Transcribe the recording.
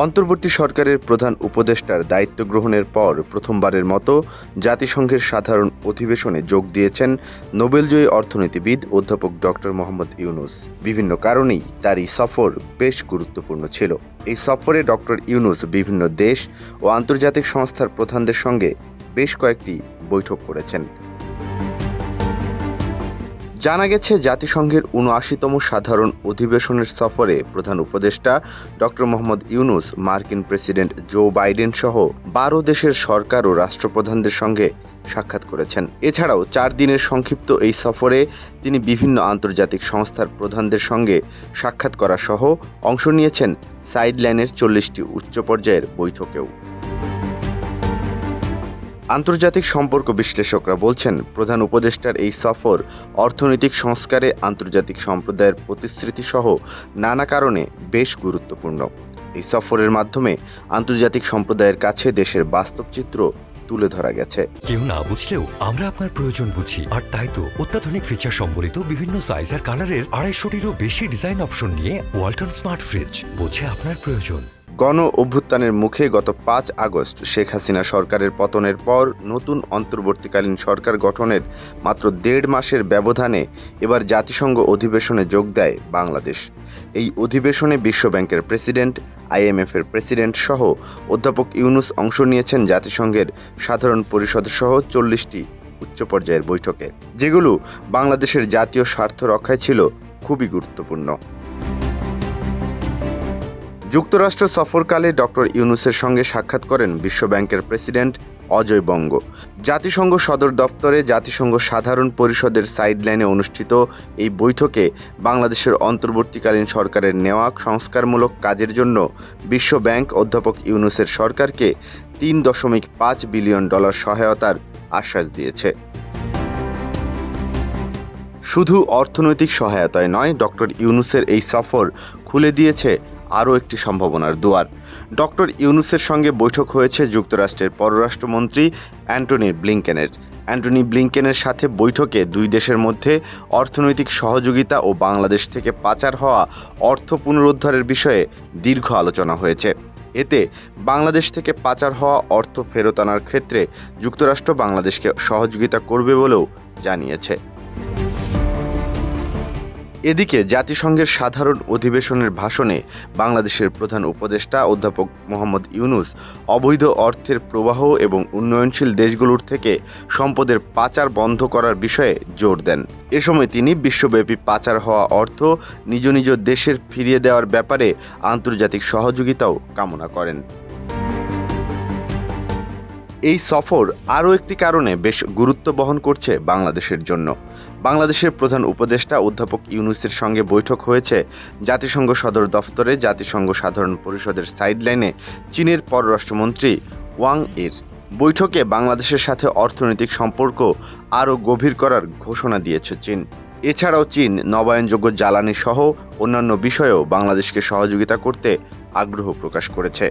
অন্তর্বর্তী সরকারের প্রধান উপদেষ্টার দায়িত্ব গ্রহণের পর প্রথমবারের মতো জাতিসংঘের সাধারণ অধিবেশনে যোগ দিয়েছেন নোবেলজয়ী অর্থনীতিবিদ অধ্যাপক ডক্টর মোহাম্মদ ইউনূস। বিভিন্ন কারণেই তার এই সফর বেশ গুরুত্বপূর্ণ ছিল। এই সফরে ডক্টর ইউনূস বিভিন্ন দেশ ও আন্তর্জাতিক সংস্থার প্রধানদের সঙ্গে বেশ কয়েকটি বৈঠক করেছেন। জানা গেছে, জাতিসংঘের ৭৯তম সাধারণ অধিবেশনের সফরে প্রধান উপদেষ্টা ডক্টর মোহাম্মদ ইউনূস মার্কিন প্রেসিডেন্ট জো বাইডেন সহ ১২ দেশের সরকার ও রাষ্ট্রপ্রধানদের সঙ্গে সাক্ষাৎ করেছেন। এছাড়াও ৪ দিনের সংক্ষিপ্ত এই সফরে তিনি বিভিন্ন আন্তর্জাতিক সংস্থার প্রধানদের সঙ্গে সাক্ষাৎ করা সহ অংশ নিয়েছেন সাইডলাইনের ৪০টি উচ্চ পর্যায়ের বৈঠকেও। আন্তর্জাতিক সম্পর্ক বিশ্লেষকরা বলছেন, প্রধান উপদেষ্টার এই সফর অর্থনৈতিক সংস্কারে আন্তর্জাতিক সম্প্রদায়ের প্রতিশ্রুতি সহ নানা কারণে বেশ গুরুত্বপূর্ণ। এই সফরের মাধ্যমে আন্তর্জাতিক সম্প্রদায়ের কাছে দেশের বাস্তব চিত্র তুলে ধরা গেছে। কেউ না বুঝলেও আমরা আপনার প্রয়োজন বুঝি, আর তাই তো অত্যাধুনিক ফিচার সম্বলিত বিভিন্ন সাইজ আর কালারের ২৫০টিরও বেশি ডিজাইন অপশন নিয়ে ওয়ালটন স্মার্ট ফ্রিজ বোঝে আপনার প্রয়োজন। গণ অভ্যুত্থানের মুখে গত ৫ আগস্ট শেখ হাসিনা সরকারের পতনের পর নতুন অন্তর্বর্তীকালীন সরকার গঠনের মাত্র ১.৫ মাসের ব্যবধানে এবার জাতিসংঘ অধিবেশনে যোগ দেয় বাংলাদেশ। এই অধিবেশনে বিশ্বব্যাংকের প্রেসিডেন্ট, IMF-এর প্রেসিডেন্ট সহ অধ্যাপক ইউনূস অংশ নিয়েছেন জাতিসংঘের সাধারণ পরিষদ সহ ৪০টি উচ্চ পর্যায়ের বৈঠকে, যেগুলো বাংলাদেশের জাতীয় স্বার্থ রক্ষায় ছিল খুবই গুরুত্বপূর্ণ। যুক্তরাষ্ট্র সফরকালে ডক্টর ইউনূসের সঙ্গে সাক্ষাৎ করেন বিশ্বব্যাংকের প্রেসিডেন্ট অজয় বঙ্গ। জাতিসংঘ সদর দপ্তরে জাতিসংঘ সাধারণ পরিষদের সাইডলাইনে অনুষ্ঠিত এই বৈঠকে বাংলাদেশের অন্তর্বর্তীকালীন সরকারের নেওয়া সংস্কারমূলক কাজের জন্য বিশ্বব্যাংক অধ্যাপক ইউনূসের সরকারকে $৩.৫ বিলিয়ন সহায়তার আশ্বাস দিয়েছে। শুধু অর্থনৈতিক সহায়তায় নয়, ডক্টর ইউনূসের এই সফর খুলে দিয়েছে আরও একটি সম্ভাবনার দুয়ার। ডক্টর ইউনূসের সঙ্গে বৈঠক হয়েছে যুক্তরাষ্ট্রের পররাষ্ট্রমন্ত্রী অ্যান্টনি ব্লিংকেনের। অ্যান্টনি ব্লিংকেনের সাথে বৈঠকে দুই দেশের মধ্যে অর্থনৈতিক সহযোগিতা ও বাংলাদেশ থেকে পাচার হওয়া অর্থ পুনরুদ্ধারের বিষয়ে দীর্ঘ আলোচনা হয়েছে। এতে বাংলাদেশ থেকে পাচার হওয়া অর্থ ফেরত আনার ক্ষেত্রে যুক্তরাষ্ট্র বাংলাদেশকে সহযোগিতা করবে বলেও জানিয়েছে। এদিকে জাতিসংঘের সাধারণ অধিবেশনের ভাষণে বাংলাদেশের প্রধান উপদেষ্টা অধ্যাপক মোহাম্মদ ইউনূস অবৈধ অর্থের প্রবাহ এবং উন্নয়নশীল দেশগুলোর থেকে সম্পদের পাচার বন্ধ করার বিষয়ে জোর দেন। এ সময় তিনি বিশ্বব্যাপী পাচার হওয়া অর্থ নিজ নিজ দেশের ফিরিয়ে দেওয়ার ব্যাপারে আন্তর্জাতিক সহযোগিতাও কামনা করেন। এই সফর আরও একটি কারণে বেশ গুরুত্ব বহন করছে বাংলাদেশের জন্য। বাংলাদেশের প্রধান উপদেষ্টা অধ্যাপক ইউনূসের সঙ্গে বৈঠক হয়েছে জাতিসংঘ সদর দফতরে জাতিসংঘ সাধারণ পরিষদের সাইডলাইনে চীনের পররাষ্ট্রমন্ত্রী ওয়াং এর। বৈঠকে বাংলাদেশের সাথে অর্থনৈতিক সম্পর্ক আরও গভীর করার ঘোষণা দিয়েছে চীন। এছাড়াও চীন নবায়নযোগ্য জ্বালানি সহ অন্যান্য বিষয়েও বাংলাদেশকে সহযোগিতা করতে আগ্রহ প্রকাশ করেছে।